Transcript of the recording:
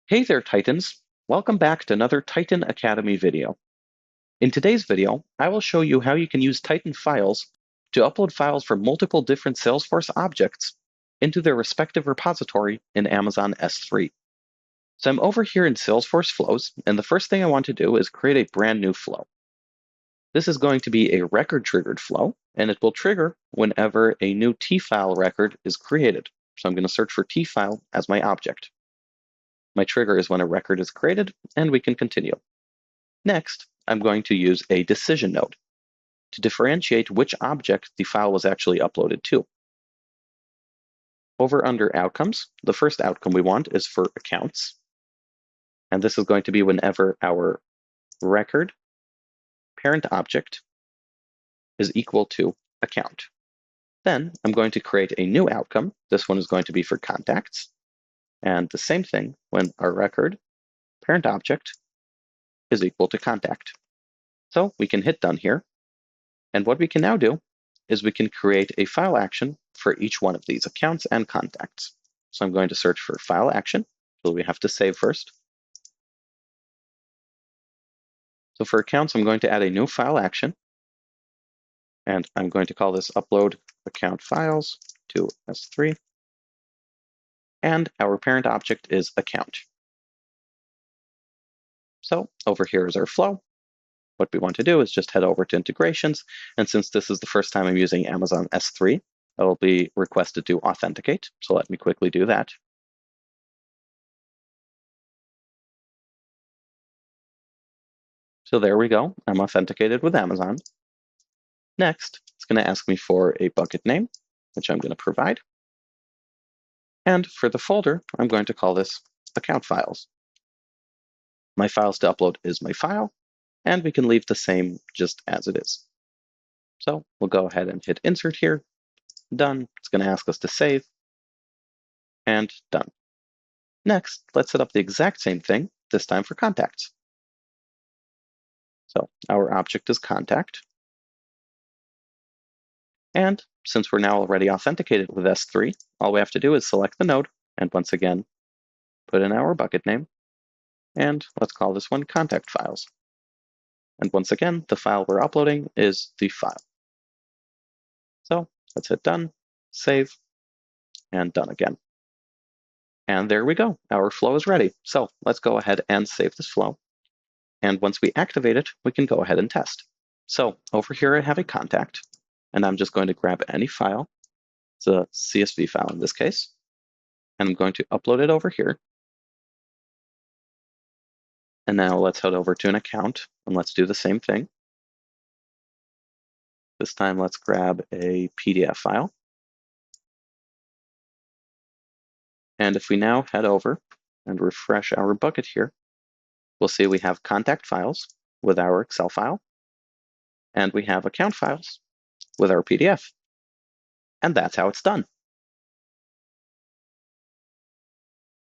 Hey there, Titans! Welcome back to another Titan Academy video. In today's video, I will show you how you can use Titan files to upload files from multiple different Salesforce objects into their respective repository in Amazon S3. So I'm over here in Salesforce Flows, and the first thing I want to do is create a brand new flow. This is going to be a record-triggered flow, and it will trigger whenever a new T-file record is created. So I'm going to search for T-file as my object. My trigger is when a record is created, and we can continue. Next, I'm going to use a decision node to differentiate which object the file was actually uploaded to. Over under outcomes, the first outcome we want is for accounts. And this is going to be whenever our record parent object is equal to account. Then I'm going to create a new outcome. This one is going to be for contacts. And the same thing when our record parent object is equal to contact. So we can hit done here. And what we can now do is we can create a file action for each one of these accounts and contacts. So I'm going to search for file action. So we have to save first. So for accounts, I'm going to add a new file action. And I'm going to call this upload account files to S3. And our parent object is account. So over here is our flow. What we want to do is just head over to integrations. And since this is the first time I'm using Amazon S3, it'll be requested to authenticate. So let me quickly do that. So there we go. I'm authenticated with Amazon. Next, it's going to ask me for a bucket name, which I'm going to provide. And for the folder, I'm going to call this account files. My files to upload is my file, and we can leave the same just as it is. So we'll go ahead and hit insert here. Done. It's going to ask us to save. And done. Next, let's set up the exact same thing, this time for contacts. So our object is contact. And since we're now already authenticated with S3, all we have to do is select the node, and once again, put in our bucket name. And let's call this one contact files. And once again, the file we're uploading is the file. So let's hit done, save, and done again. And there we go. Our flow is ready. So let's go ahead and save this flow. And once we activate it, we can go ahead and test. So over here, I have a contact, and I'm just going to grab any file. It's a CSV file in this case. And I'm going to upload it over here. And now let's head over to an account, and let's do the same thing. This time, let's grab a PDF file. And if we now head over and refresh our bucket here, we'll see we have contact files with our Excel file, and we have account files with our PDF. And that's how it's done.